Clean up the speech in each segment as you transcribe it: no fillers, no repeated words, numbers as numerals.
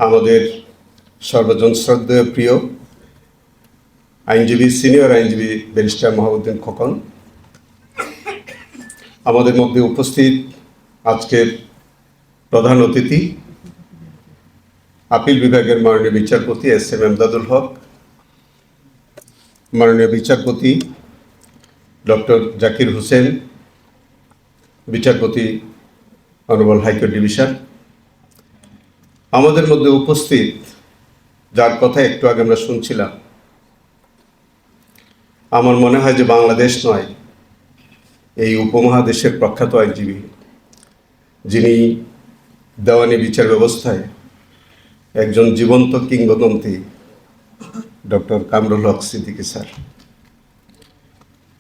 আমাদের সর্বজন শ্রদ্ধেয় প্রিয় আইনজীবী, সিনিয়র আইনজীবী ব্যারিস্টার মাহবুবউদ্দিন খোকন, আমাদের মধ্যে উপস্থিত আজকের প্রধান অতিথি আপিল বিভাগের মাননীয় বিচারপতি এস.এম. এমদাদুল হক, মাননীয় বিচারপতি ডক্টর জাকির হোসেন, বিচারপতি অনারেবল হাইকোর্ট ডিভিশন, আমাদের মধ্যে উপস্থিত যার কথা একটু আগে আমরা শুনছিলাম, আমার মনে হয় যে বাংলাদেশ নয়, এই উপমহাদেশের প্রখ্যাত আইনজীবী, যিনি দেওয়ানি বিচার ব্যবস্থায় একজন জীবন্ত কিংবদন্তি, ডক্টর কামরুল হক সিদ্দিকী স্যার।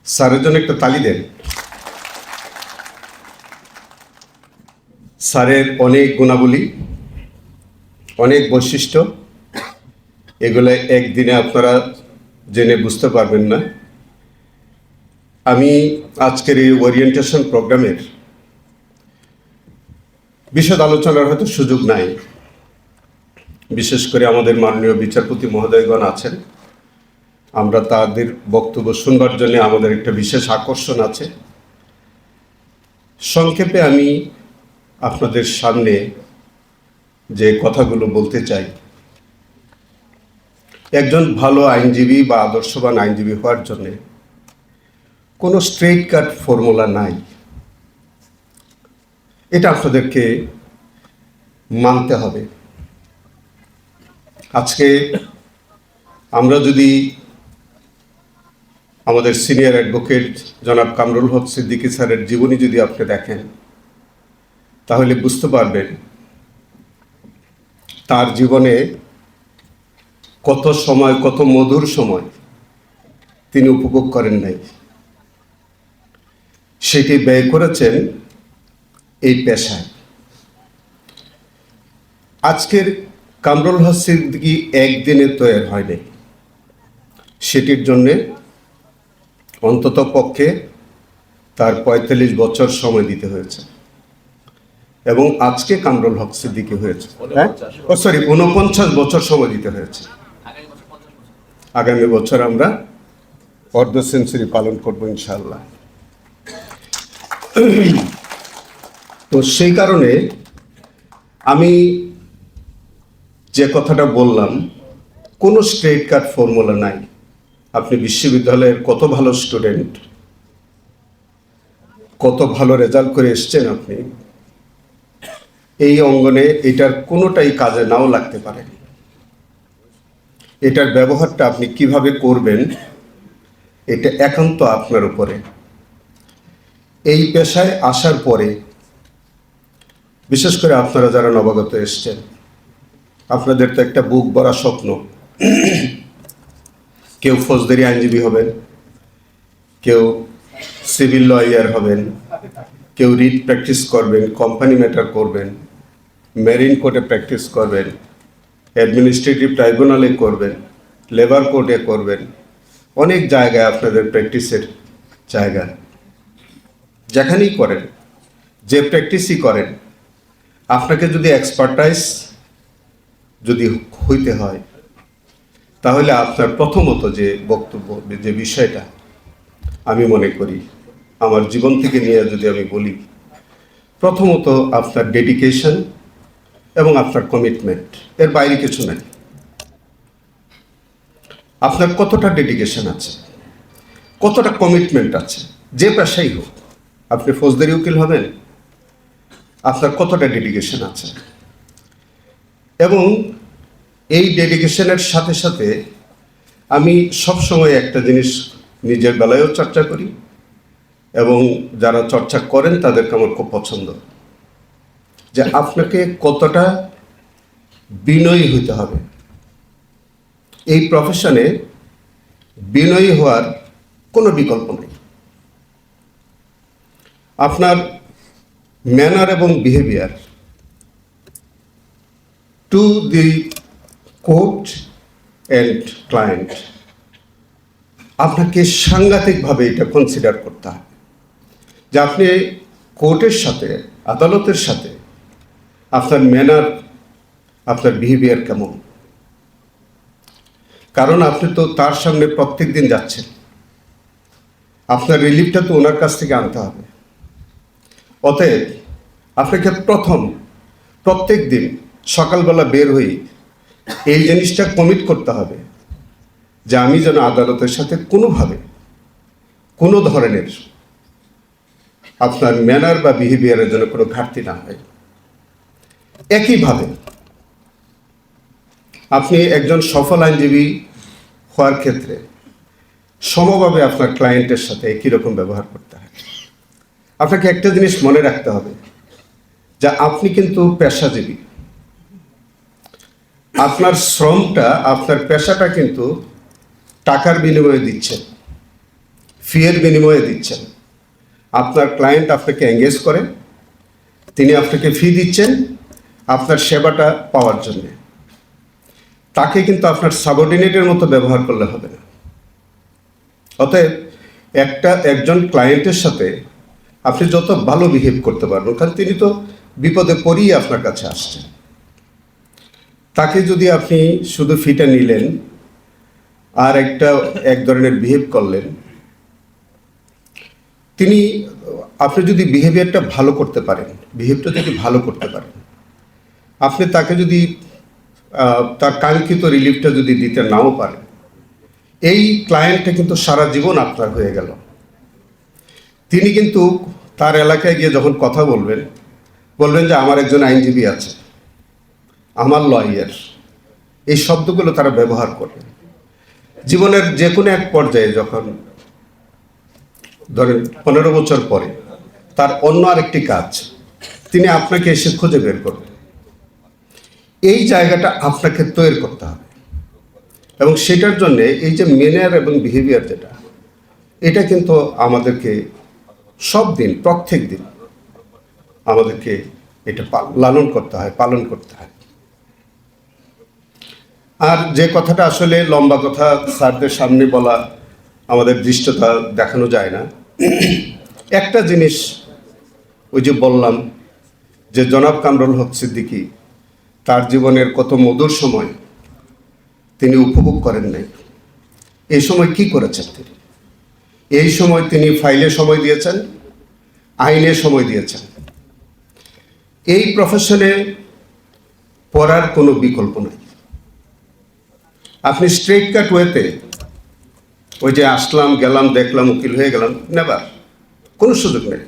স্যারের জন্য একটা তালি দেন। স্যারের অনেক গুণাবলী, অনেক বৈশিষ্ট্য, এগুলো একদিনে আপনারা জেনে বুঝতে পারবেন না। আমি আজকের এই ওরিয়েন্টেশন প্রোগ্রামের বিশদ আলোচনার হয়তো সুযোগ নাই, বিশেষ করে আমাদের মাননীয় বিচারপতি মহোদয়গণ আছেন, আমরা তাদের বক্তব্য শুনবার জন্য আমাদের একটা বিশেষ আকর্ষণ আছে। সংক্ষেপে আমি আপনাদের সামনে যে কথাগুলো বলতে চাই, একজন ভালো আইনজীবী বা আদর্শবান আইনজীবী হওয়ার জন্য কোনো স্ট্রেট কাট ফর্মুলা নাই, এটা আপনাদেরকে মানতে হবে। আজকে আমরা যদি আমাদের সিনিয়র অ্যাডভোকেট জনাব কামরুল হক সিদ্দিকী স্যারের জীবনী যদি আপনি দেখেন, তাহলে বুঝতে পারবেন তার জীবনে কত সময়, কত মধুর সময় তিনি উপভোগ করেন নাই, সেটি ব্যয় করেছেন এই পেশায়। আজকের কামরুল হক সিদ্দিকী একদিনে তৈরি হয়নি, সেটির জন্যে অন্তত পক্ষে তার ৪৫ বছর সময় দিতে হয়েছে, এবং আজকে কামরুল হক সিদ্দিকী হয়েছে ৪৯ বছর সময় দিতে হয়েছে। আগামী বছর আমরা অর্ধ সেঞ্চুরি পালন করবো ইনশাআল্লাহ। তো সেই কারণে আমি যে কথাটা বললাম, কোনো স্ট্রেট কাট ফর্মুলা নাই। আপনি বিশ্ববিদ্যালয়ের কত ভালো স্টুডেন্ট, কত ভালো রেজাল্ট করে এসছেন, আপনি এই অঙ্গনে এটার কোনোটাই কাজে নাও লাগতে পারে। এটার ব্যবহারটা আপনি কিভাবে করবেন, এটা একান্ত আপনার উপরে। এই পেশায় আসার পরে, বিশেষ করে আপনারা যারা নবাগত এসছেন, আপনাদের তো একটা বুক ভরা স্বপ্ন। কেউ ফৌজদারি আইনজীবী হবেন, কেউ সিভিল লয়ার হবেন, কেউ রিট প্র্যাকটিস করবেন, কোম্পানি ম্যাটার করবেন, মেরিন কোর্টে প্র্যাকটিস করবেন, অ্যাডমিনিস্ট্রেটিভ ট্রাইব্যুনালে করবেন, লেবার কোর্টে করবেন, অনেক জায়গায় আপনাদের প্র্যাকটিসের জায়গা। যেখানেই করেন, যে প্র্যাকটিসই করেন, আপনাকে যদি এক্সপার্টাইজ যদি হইতে হয়, তাহলে আপনার প্রথমত যে বক্তব্য, যে বিষয়টা আমি মনে করি, আমার জীবন থেকে নিয়ে যদি আমি বলি, প্রথমত আপনার ডেডিকেশন এবং আপনার কমিটমেন্ট, এর বাইরে কিছু নাই। আপনার কতটা ডেডিকেশন আছে, কতটা কমিটমেন্ট আছে, যে পেশাই হোক, আপনি ফৌজদারি উকিল হবেন, আপনার কতটা ডেডিকেশন আছে। এবং এই ডেডিকেশনের সাথে সাথে আমি সবসময় একটা জিনিস নিজের বেলায়ও চর্চা করি, এবং যারা চর্চা করেন তাদেরকে আমার খুব পছন্দ, যে আপনাকে কতটা বিনয়ী হতে হবে। এই প্রফেশনে বিনয়ী হওয়ার কোনো বিকল্প নেই। আপনার ম্যানার এবং behaviour to the court and client, আপনাকে সাংঘাতিকভাবে এটা কনসিডার করতে হবে যে আপনি কোর্টের সাথে, আদালতের সাথে আপনার ম্যানার আপনার বিহেভিয়ার কেমন। কারণ আপনি তো তার সামনে প্রত্যেক দিন যাচ্ছেন, আপনার রিলিফটা তো ওনার কাছ থেকে আনতে হবে। অতএব আপনাকে প্রত্যেক দিন সকালবেলা বের হয়ে এই জিনিসটা কমিট করতে হবে যে আমি যেন আদালতের সাথে কোনোভাবে কোনো ধরনের আপনার ম্যানার বা বিহেভিয়ারের জন্য কোনো ঘাটতি না হয়। একইভাবে আপনি একজন সফল আইনজীবী হওয়ার ক্ষেত্রে সমভাবে আপনার ক্লায়েন্টের সাথে একই রকম ব্যবহার করতে হয়। আপনাকে একটা জিনিস মনে রাখতে হবে যে আপনি কিন্তু পেশাজীবী, আপনার শ্রমটা, আপনার পেশাটা কিন্তু টাকার বিনিময়ে দিচ্ছেন, ফিয়ের বিনিময়ে দিচ্ছেন। আপনার ক্লায়েন্ট আপনাকে এঙ্গেজ করে, তিনি আপনাকে ফি দিচ্ছেন আপনার সেবাটা পাওয়ার জন্য। তাকে কিন্তু আপনার সাবঅর্ডিনেটের মতো ব্যবহার করলে হবে না। অতএব একজন ক্লায়েন্টের সাথে আপনি যত ভালো বিহেভ করতে পারবেন, কারণ তিনি তো বিপদে পড়েই আপনার কাছে আসছেন, তাকে যদি আপনি শুধু ফিটা নিলেন আর এক ধরনের বিহেভ করলেন, আপনি যদি বিহেভিয়ারটা ভালো করতে পারেন, বিহেভটা যদি ভালো করতে পারেন, আপনি তাকে যদি তার কাঙ্ক্ষিত রিলিফটা যদি দিতে নাও পারেন, এই ক্লায়েন্টটা কিন্তু সারা জীবন আপনার হয়ে গেল। তিনি কিন্তু তার এলাকায় গিয়ে যখন কথা বলবেন যে আমার একজন আইনজীবী আছে, আমার লয়ার, এই শব্দগুলো তারা ব্যবহার করবেন। জীবনের যে কোনো এক পর্যায়ে যখন ধরেন 15 বছর পরে তার অন্য আরেকটি কাজ, তিনি আপনাকে এসে খুঁজে বের করবেন। এই জায়গাটা আপনাকে তৈরি করতে হবে, এবং সেটার জন্য এই যে ম্যানার এবং বিহেভিয়ার যেটা, এটা কিন্তু আমাদেরকে সব দিন, প্রত্যেক দিন আমাদেরকে এটা লালন করতে হয়, পালন করতে হয়। আর যে কথাটা আসলে লম্বা কথা, স্যারদের সামনে বলা আমাদের দৃষ্টতা দেখানো যায় না। একটা জিনিস ওই যে বললাম যে জনাব কামরুল হক সিদ্দিকী তার জীবনের কত মধুর সময় তিনি উপভোগ করেন নাই। এই সময় কি করেছেন তিনি? এই সময় তিনি ফাইলে সময় দিয়েছেন, আইনে সময় দিয়েছেন। এই প্রফেশনে পড়ার কোনো বিকল্প নাই। আপনি স্ট্রেট কাট ওয়েতে ওই যে আসলাম, গেলাম, দেখলাম, উকিল হয়ে গেলাম, নেভার, কোনো সুযোগ নেই।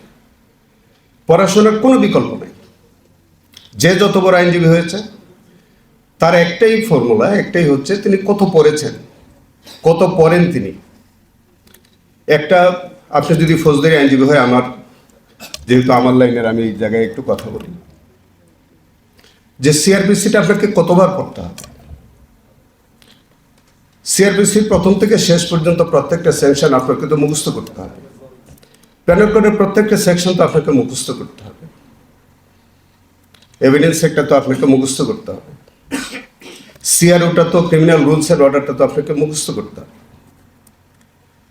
পড়াশোনার কোনো বিকল্প নেই। যে যত বড় আইনজীবী হয়েছে তার একটাই ফর্মুলা, একটাই হচ্ছে তিনি কত পড়েছেন, কত পড়েন তিনি। আপনি যদি ফৌজদারি আইনজীবী হয়, যেহেতু আমার লাইনের, আমি এই জায়গায় একটু কথা বলি যে সিআরপিসিটা আপনাকে কতবার পড়তে হবে। সিআরপিসি প্রথম থেকে শেষ পর্যন্ত প্রত্যেকটা সেকশন আপনাকে তো মুখস্থ করতে হবে। প্যানেল কোডের প্রত্যেকটা সেকশন তো আপনাকে মুখস্থ করতে হবে। এভিডেন্স একটা তো আপনাকে মুখস্থ করতে হবে। সিআরওটা তো, ক্রিমিনাল রুলস এর অর্ডারটা তো আপনাকে মুখস্থ করতে হবে।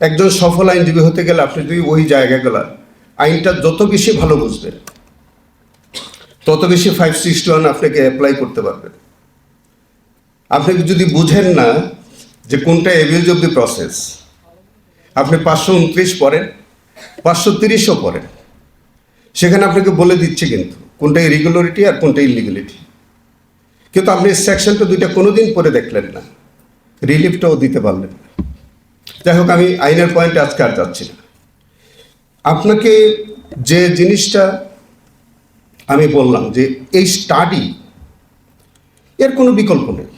একজন সফল আইনজীবী হতে গেলে আপনি যদি ওই জায়গাগুলো, আইনটা যত বেশি ভালো বুঝবেন, তত বেশি 561 আপনাকে অ্যাপ্লাই করতে পারবেন। আপনি যদি বুঝেন না যে কোনটা অ্যাবিউজ অফ দি প্রসেস, আপনি 529 পড়েন, 530ও পড়েন, সেখানে আপনাকে বলে দিচ্ছে কিন্তু কোনটা ইরেগুলারিটি আর কোনটা ইলিগালিটি। কিন্তু আপনি সেকশনটা দুইটা কোনোদিন পড়ে দেখলেন না, রিলিফটাও দিতে পারলেন না। যাই হোক, আমি আইনের পয়েন্টে আজকে আর যাচ্ছি না। আপনাকে যে জিনিসটা আমি বললাম যে এই স্টাডি, এর কোনো বিকল্প নেই।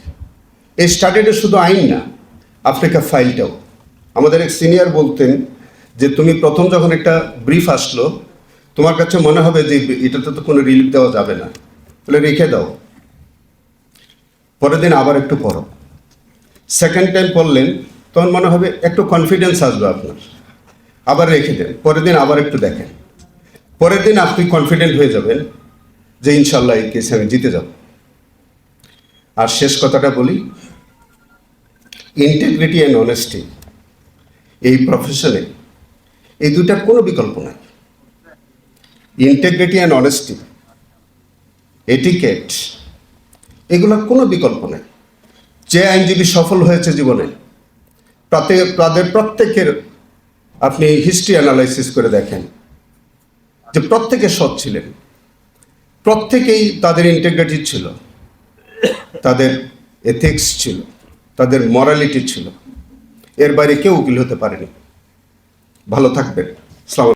এই স্টাডিটা শুধু আইন না, আপনাকে ফাইলটাও। আমাদের এক সিনিয়র বলতেন যে তুমি প্রথম যখন একটা ব্রিফ আসলো, তোমার কাছে মনে হবে যে এটাতে তো কোনো রিলিফ দেওয়া যাবে না, বলে রেখে দাও, পরের দিন আবার একটু পড়ো। সেকেন্ড টাইম পড়লেন, তখন মনে হবে একটু কনফিডেন্স আসবে আপনার, আবার রেখে দেন, পরের দিন আবার একটু দেখেন, পরের দিন আপনি কনফিডেন্ট হয়ে যাবেন যে ইনশাল্লাহ এই কেসে আমি জিতে যাব। আর শেষ কথাটা বলি, ইন্টিগ্রিটি অ্যান্ড অনেস্টি এই প্রফেশনে, এই দুইটার কোনো বিকল্প নাই। ইন্টিগ্রিটি অ্যান্ড অনেস্টি, এটিকেট, এগুলোর কোনো বিকল্প নেই। যে আইনজীবী সফল হয়েছে জীবনে তাদের প্রত্যেকের আপনি হিস্ট্রি অ্যানালাইসিস করে দেখেন যে প্রত্যেকে সৎ ছিলেন, প্রত্যেকেই তাদের ইন্টিগ্রিটি ছিল, তাদের এথিক্স ছিল, তাদের মরালিটি ছিল। এর বাইরে কেউ উকিল হতে পারেনি। ভালো থাকবেন। আসসালামু আলাইকুম।